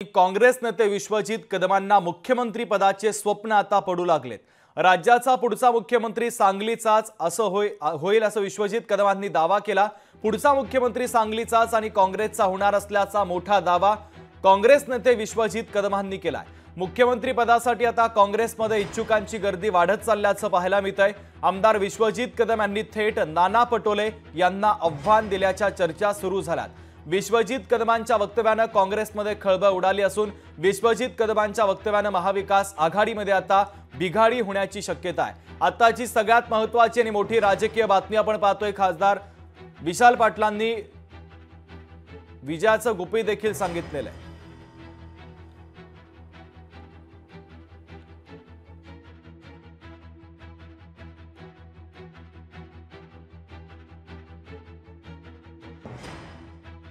काँग्रेस नेते विश्वजित कदमांना मुख्यमंत्री पदाचे स्वप्न आता पडू लागलेत। राज्याचा पुढचा मुख्यमंत्री सांगलीचाच होईल असं विश्वजित कदमांनी दावा केला। पुढचा मुख्यमंत्री सांगलीचाच आणि काँग्रेसचा होणार असल्याचा मोठा दावा काँग्रेस नेते विश्वजित कदमांनी केलाय। मुख्यमंत्री पदासाठी आता काँग्रेसमध्ये इच्छुकांची गर्दी वाढत चालल्याचं पाहायला मिळतंय। आमदार विश्वजित कदम यांनी थेट नाना पटोले यांना आव्हान दिल्याच्या चर्चा सुरू झाल्यात। विश्वजित कदमांच्या वक्तव्याने काँग्रेसमध्ये खळबळ उडाली असून विश्वजित कदमांच्या वक्तव्याने महाविकास आघाडीमध्ये आता बिघाडी होण्याची शक्यता आहे। आताची सगळ्यात महत्त्वाची आणि मोठी राजकीय बातमी आपण पाहतोय। खासदार विशाल पाटलांनी विजयाचं गुपित देखील सांगितलेलं आहे।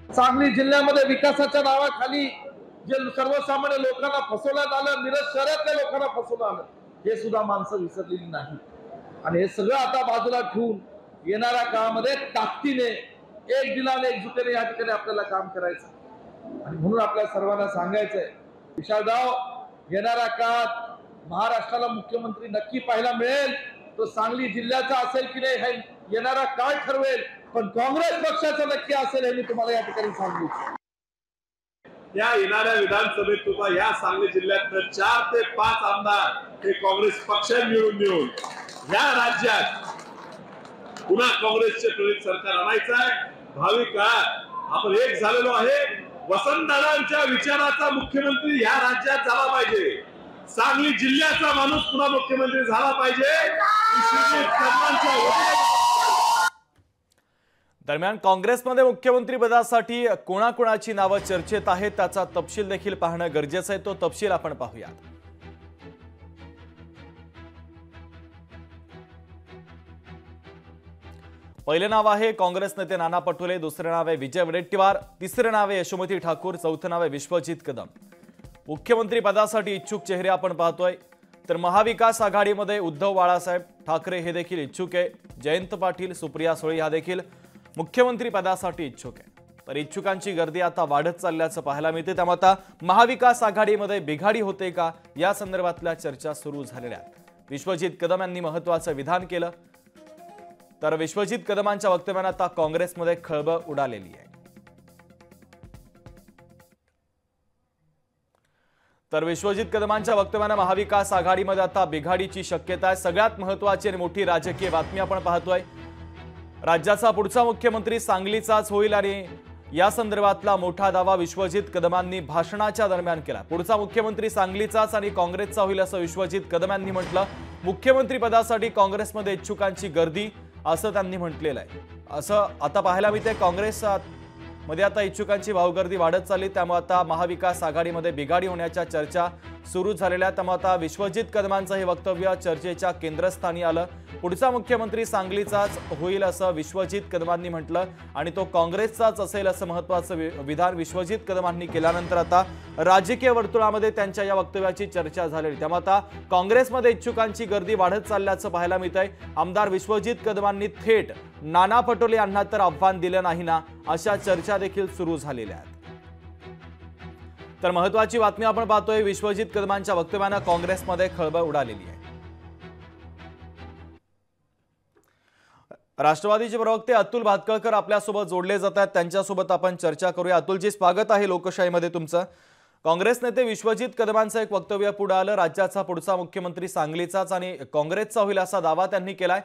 सांगली जिल्ह्यामध्ये विकासाच्या नावाखाली जे सर्वसामान्य लोकांना फसवण्यात आलं, मिरज शहरातल्या लोकांना फसवण्यात आलं, हे सुद्धा माणसं विसरलेली नाही। आणि हे सगळं आता बाजूला ठेवून येणाऱ्या काळामध्ये ताकदीने एक दिलाने एकजुटीने या ठिकाणी आपल्याला काम करायचं। आणि म्हणून आपल्या सर्वांना सांगायचंय, विशालराव, येणाऱ्या काळात महाराष्ट्राला मुख्यमंत्री नक्की पाहायला मिळेल। तो सांगली जिल्ह्याचा असेल की नाही हे येणारा काळ ठरवेल, पण काँग्रेस पक्षाचं नक्की असेल हे मी तुम्हाला या ठिकाणी सांगू। या येणाऱ्या विधानसभेत सुद्धा या सांगली जिल्ह्यात 4 ते 5 आमदार हे काँग्रेस पक्ष मिळून या राज्यात पुन्हा काँग्रेसचे प्रणित सरकार आणायचं आहे। भावी काळात आपण एक झालेलो आहे। वसंतदादांच्या विचाराचा मुख्यमंत्री या राज्यात झाला पाहिजे। सांगली जिल्ह्याचा माणूस पुन्हा मुख्यमंत्री झाला पाहिजे। दरम्यान काँग्रेसमध्ये मुख्यमंत्री पदासाठी कोणाकोणाची नावं चर्चेत आहेत त्याचा तपशील देखील पाहणं गरजेचं आहे। तो तपशील आपण पाहूया। पहिले नाव आहे काँग्रेस नेते नाना पटोले, दुसरे नाव आहे विजय वडेट्टीवार, तिसरे नाव आहे यशोमती ठाकूर, चौथे नाव आहे विश्वजित कदम। मुख्यमंत्री पदासाठी इच्छुक चेहरे आपण पाहतोय तर महाविकास आघाडीमध्ये उद्धव बाळासाहेब ठाकरे हे देखील इच्छुक आहे। जयंत पाटील, सुप्रिया सुळे या देखील मुख्यमंत्री पदासाठी इच्छुक आहे। तर इच्छुकांची गर्दी आता वाढत चालल्याचं पाहायला मिळते। त्यामुळे आता महाविकास आघाडीमध्ये बिघाडी होते का या संदर्भातल्या चर्चा सुरू झालेल्या आहेत। विश्वजित कदम यांनी महत्त्वाचं विधान केलं तर विश्वजित कदमांच्या वक्तव्याने आता काँग्रेसमध्ये खळबळ उडालेली आहे। तर विश्वजित कदमांच्या वक्तव्याने महाविकास आघाडीमध्ये आता बिघाडीची शक्यता आहे। सगळ्यात महत्त्वाची आणि मोठी राजकीय बातमी आपण पाहतोय। राज्याचा पुढचा मुख्यमंत्री सांगलीचाच होईल आणि या संदर्भातला मोठा दावा विश्वजित कदमांनी भाषणाच्या दरम्यान केला। पुढचा मुख्यमंत्री सांगलीचाच आणि काँग्रेसचा होईल असं विश्वजित कदम यांनी म्हटलं। मुख्यमंत्री पदासाठी काँग्रेसमध्ये इच्छुकांची गर्दी असं त्यांनी म्हटलेलं आहे। असं आता पाहायला मिळते काँग्रेस मध्ये आता इच्छुकांची भावगर्दी वाढत चालली, त्यामुळे आता महाविकास आघाडीमध्ये बिघाडी होण्याच्या चर्चा सुरू झालेल्या। त्यामुळे आता विश्वजित कदमांचं हे वक्तव्य चर्चेच्या केंद्रस्थानी आलं। पुढचा मुख्यमंत्री सांगलीचाच होईल असं विश्वजित कदमांनी म्हटलं आणि तो काँग्रेसचाच असेल असं महत्त्वाचं विधान विश्वजित कदमांनी केल्यानंतर आता राजकीय वर्तुळामध्ये त्यांच्या या वक्तव्याची चर्चा झालेली। त्यामुळे आता काँग्रेसमध्ये इच्छुकांची गर्दी वाढत चालल्याचं पाहायला मिळतंय। आमदार विश्वजित कदमांनी थेट नाना पटोले यांना तर आव्हान दिलं नाही ना, अशा चर्चा देखील सुरू झालेल्या आहेत। तर महत्त्वाची बातमी आपण पाहतोय, विश्वजित कदमांच्या वक्तव्याने काँग्रेसमध्ये खळबळ उडालेली आहे। राष्ट्रवादीचे प्रवक्ते अतुल भातखळकर आपल्यासोबत जोडले जात आहेत, त्यांच्यासोबत आपण चर्चा करूया। अतुलजी, स्वागत आहे लोकशाहीमध्ये तुमचं। काँग्रेस नेते विश्वजित कदमांचं एक वक्तव्य पुढे आलं। राज्याचा पुढचा मुख्यमंत्री सांगलीचाच आणि काँग्रेसचा होईल असा दावा त्यांनी केलाय।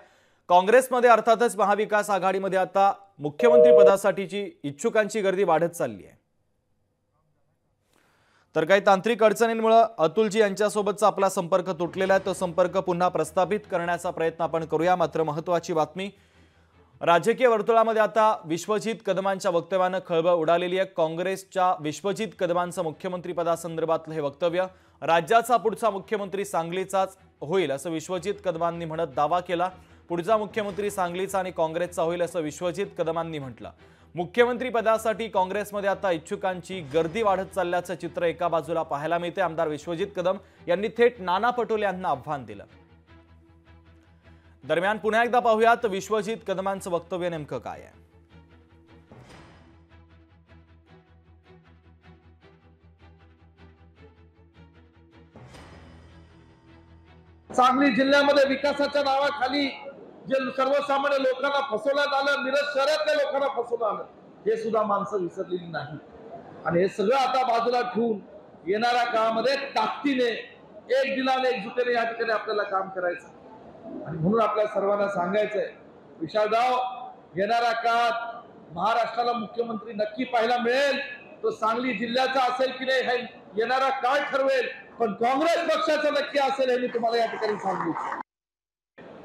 काँग्रेसमध्ये अर्थातच महाविकास आघाडीमध्ये आता मुख्यमंत्री पदासाठीची इच्छुकांची गर्दी वाढत चालली आहे। तर काही तांत्रिक अडचणींमुळे अतुलजी यांच्यासोबतचा आपला संपर्क तुटलेला आहे, तो संपर्क पुन्हा प्रस्थापित करण्याचा प्रयत्न आपण करूया। मात्र महत्त्वाची बातमी, राजकीय वर्तुळामध्ये आता विश्वजित कदमांच्या वक्तव्याने खळबळ उडालेली आहे। काँग्रेसच्या विश्वजित कदमांचं मुख्यमंत्री पदासंदर्भातलं हे वक्तव्य, राज्याचा पुढचा मुख्यमंत्री सांगलीचाच होईल असं विश्वजित कदमांनी म्हणत दावा केला। पुढचा मुख्यमंत्री सांगलीचा आणि काँग्रेसचा होईल असं विश्वजित कदमांनी म्हटलं। मुख्यमंत्री पदासाठी काँग्रेसमध्ये आता इच्छुकांची गर्दी वाढत चालल्याचं चित्र एका बाजूला पाहायला मिळते। आमदार विश्वजित कदम यांनी थेट नाना पटोले यांना आव्हान दिलं। दरम्यान पुन्हा एकदा पाहूयात विश्वजित कदमांचं वक्तव्य नेमकं काय आहे। सांगली जिल्ह्यामध्ये विकासाच्या नावाखाली जे सर्वसामान्य लोकांना फसवण्यात आलं, मिरज शहरातल्या लोकांना फसवलं आलं, हे सुद्धा माणसं विसरलेली नाही. आणि हे सगळं आता बाजूला ठेवून येणाऱ्या काळामध्ये ताकदीने एक दिलाने एकजुटीने या ठिकाणी आपल्याला काम करायचं. आणि म्हणून आपल्या सर्वांना सांगायचंय, विशालराव, येणाऱ्या काळात महाराष्ट्राला मुख्यमंत्री नक्की पाहायला मिळेल. तो सांगली जिल्ह्याचा असेल की नाही हे येणारा काळ ठरवेल, पण काँग्रेस पक्षाचा नक्की असेल हे मी तुम्हाला या ठिकाणी सांगू.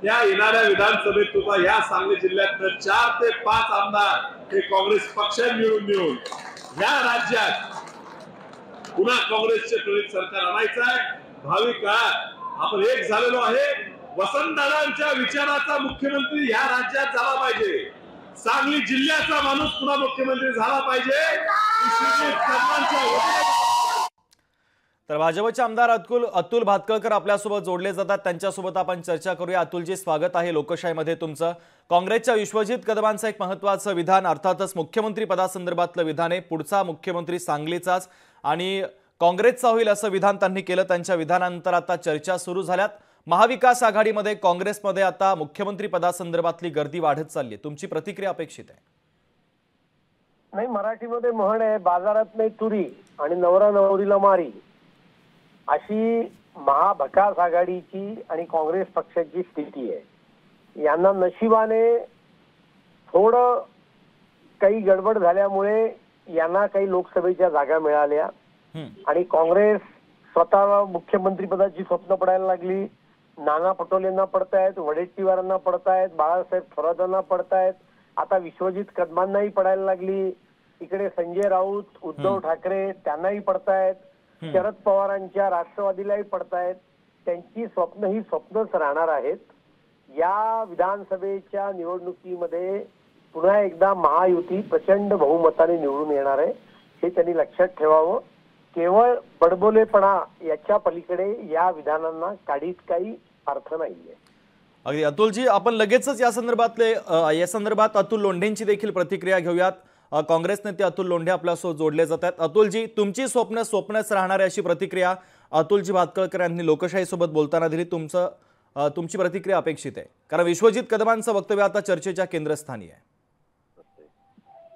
या येणाऱ्या विधानसभेत सुद्धा या सांगली जिल्ह्यात 4 ते 5 आमदार हे काँग्रेस पक्षाने निवडून देऊन या राज्यात पुन्हा काँग्रेसचे प्रणित सरकार आणायचं आहे. भावी काळात आपण एक झालेलो आहे. वसंतदादांच्या विचाराचा मुख्यमंत्री या राज्यात झाला पाहिजे. सांगली जिल्ह्याचा माणूस पुन्हा मुख्यमंत्री झाला पाहिजे. तर भाजपचे आमदार अतुल भातखळकर आपल्यासोबत जोडले जातात. त्यांच्यासोबत आपण चर्चा करूया. अतुलजी, स्वागत आहे लोकशाहीमध्ये तुमचं. काँग्रेसच्या विश्वजित कदमांचं एक महत्त्वाचं विधान, अर्थातच मुख्यमंत्री पदासंदर्भातलं विधान आहे. पुढचा मुख्यमंत्री सांगलीचाच आणि काँग्रेसचा होईल असं विधान त्यांनी केलं. त्यांच्या विधानानंतर आता चर्चा सुरू झाल्यात. महाविकास आघाडीमध्ये काँग्रेसमध्ये आता मुख्यमंत्री पदासंदर्भातली गर्दी वाढत चालली आहे. तुमची प्रतिक्रिया अपेक्षित आहे. नाही, मराठीमध्ये म्हण आहे, बाजारात नाही तुरी आणि नवरा नवरीला मारी. अशी महाविकास आघाडीची आणि काँग्रेस पक्षाची स्थिती आहे. यांना नशिबाने थोडं काही गडबड झाल्यामुळे यांना काही लोकसभेच्या जागा मिळाल्या आणि काँग्रेस स्वतःला मुख्यमंत्री पदाची स्वप्न पडायला लागली. नाना पटोलेंना पडतायत, वडेट्टीवारांना पडतायत, बाळासाहेब थोरातांना पडतायत, आता विश्वजित कदमांनाही पडायला लागली. इकडे संजय राऊत, उद्धव ठाकरे त्यांनाही पडतायत, शरद पवारांच्या राष्ट्रवादीलाही पडतायत. त्यांची स्वप्न ही स्वप्नच राहणार आहेत. या विधानसभेच्या निवडणुकीमध्ये पुन्हा एकदा महायुती प्रचंड बहुमताने निवडून येणार आहे, हे त्यांनी लक्षात ठेवावं. केवळ बडबोलेपणा याच्या पलीकडे या विधानांना काढीत काही अर्थ नाहीये. अगदी अतुलजी, आपण लगेचच या संदर्भात अतुल लोंढेंची देखील प्रतिक्रिया घेऊयात. काँग्रेस नेते अतुल लोंढे आपल्यासोबत जोडले जातात. अतुलजी, तुमची स्वप्नच राहणार आहे अशी प्रतिक्रिया अतुलजी भातखळकर यांनी लोकशाहीसोबत बोलताना दिली. तुमची प्रतिक्रिया अपेक्षित आहे, कारण विश्वजित कदमांचं वक्तव्य आता चर्चेच्या केंद्रस्थानी आहे.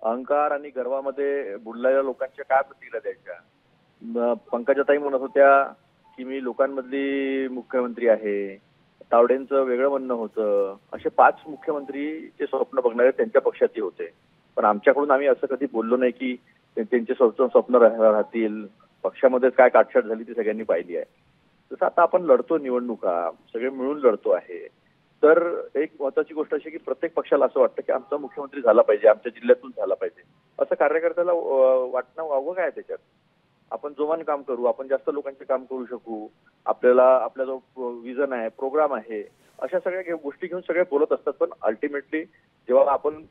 अहंकार आणि गर्वामध्ये बुडलेल्या लोकांच्या काय प्रतिक्रिया द्यायच्या? पंकजाताई म्हणत होत्या की मी लोकांमधली मुख्यमंत्री आहे, तावडेंचं वेगळं म्हणणं होतं. असे 5 मुख्यमंत्रीचे स्वप्न बघणारे त्यांच्या पक्षातही होते, पण आमच्याकडून आम्ही असं कधी बोललो नाही की त्यांचे स्वप्न राहतील. पक्षामध्ये काय काटछाट झाली ती सगळ्यांनी पाहिली आहे. तसं आता आपण लढतो निवडणुका, सगळे मिळून लढतो आहे. तर एक महत्वाची गोष्ट अशी की प्रत्येक पक्षाला असं वाटतं की आमचा मुख्यमंत्री झाला पाहिजे, आमच्या जिल्ह्यातून झाला पाहिजे. असं कार्यकर्त्याला वाटणं वावं काय त्याच्यात? आपण जोमान काम करू, आपण जास्त लोकांचे काम करू शकू, आपला जो विजन आहे, प्रोग्राम आहे, अशा सगळ्या गोष्टी घेऊन सगळे बोलत असतात. पण अल्टिमेटली जेव्हा आपण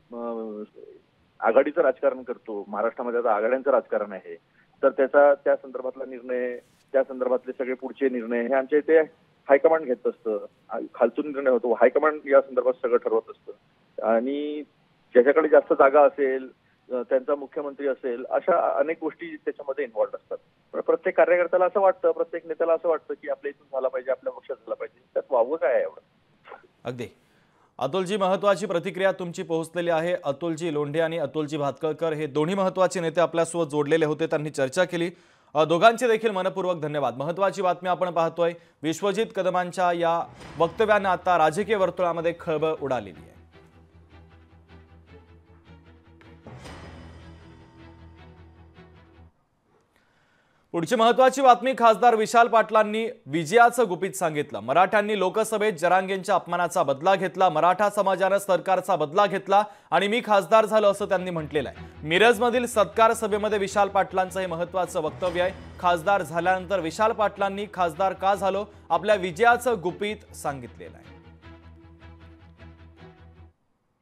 आघाडीचं राजकारण करतो, महाराष्ट्रामध्ये आता आघाड्यांचं राजकारण आहे, तर त्या संदर्भातला निर्णय, त्या संदर्भातले सगळे पुढचे निर्णय हे आमच्या इथे हायकमांड घेत असतं. खालतून निर्णय होतो, हायकमांड या संदर्भात सगळं ठरवत असतं. आणि ज्याच्याकडे जास्त जागा असेल, त्यांचा मुख्यमंत्री असेल, अशा अनेक गोष्टी त्याच्यामध्ये इन्व्हॉल्व्ह असतात. पण प्रत्येक कार्यकर्त्याला असं वाटतं, प्रत्येक नेत्याला असं वाटतं की आपल्या इथून झाला पाहिजे, आपल्या पक्षात झाला पाहिजे. त्यात वावं काय आहे एवढं? अगदी अतुलजी, महत्वाची प्रतिक्रिया तुमची पोहोचलेली आहे. अतुलजी लोंढे आणि अतुलजी भातखळकर हे दोन्ही महत्वाचे नेते आपल्यासोबत जोडलेले होते, त्यांनी चर्चा केली. दोघांचे देखील मनपूर्वक धन्यवाद. महत्वाची बातमी आपण पाहतोय, विश्वजित कदमांच्या या वक्तव्याने आता राजकीय वर्तुळामध्ये खळबळ उडालेली आहे. पुढची महत्वाची बातमी, खासदार विशाल पाटलांनी विजयाचं गुपित सांगितलं. मराठ्यांनी लोकसभेत जरांगेंच्या अपमानाचा बदला घेतला, मराठा समाजानं सरकारचा बदला घेतला आणि मी खासदार झालो असं त्यांनी म्हटलेलं आहे. मिरजमधील सत्कार सभेमध्ये विशाल पाटलांचं हे महत्वाचं वक्तव्य आहे. खासदार झाल्यानंतर विशाल पाटलांनी खासदार का झालो, आपल्या विजयाचं गुपित सांगितलेलं आहे.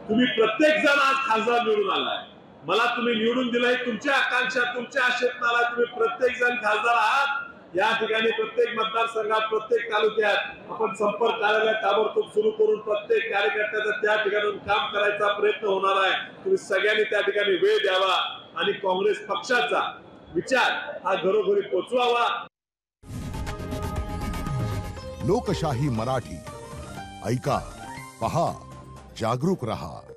तुम्ही प्रत्येक जण आज खासदार निवडून आलाय, मला तुम्ही निवडून दिलंय, तुमच्या आकांक्षा, तुमच्या आशेतनाला तुम्ही प्रत्येक जण खासदार आहात. या ठिकाणी प्रत्येक मतदारसंघात, प्रत्येक तालुक्यात आपण संपर्क कार्यालय ताबडतोब सुरू करून प्रत्येक कार्यकर्त्याचा त्या ठिकाणी काम करायचा प्रयत्न होणार आहे. तुम्ही सगळ्यांनी त्या ठिकाणी वेळ द्यावा आणि काँग्रेस पक्षाचा विचार हा घरोघरी पोचवावा. लोकशाही मराठी ऐका, पहा, जागरूक रहा.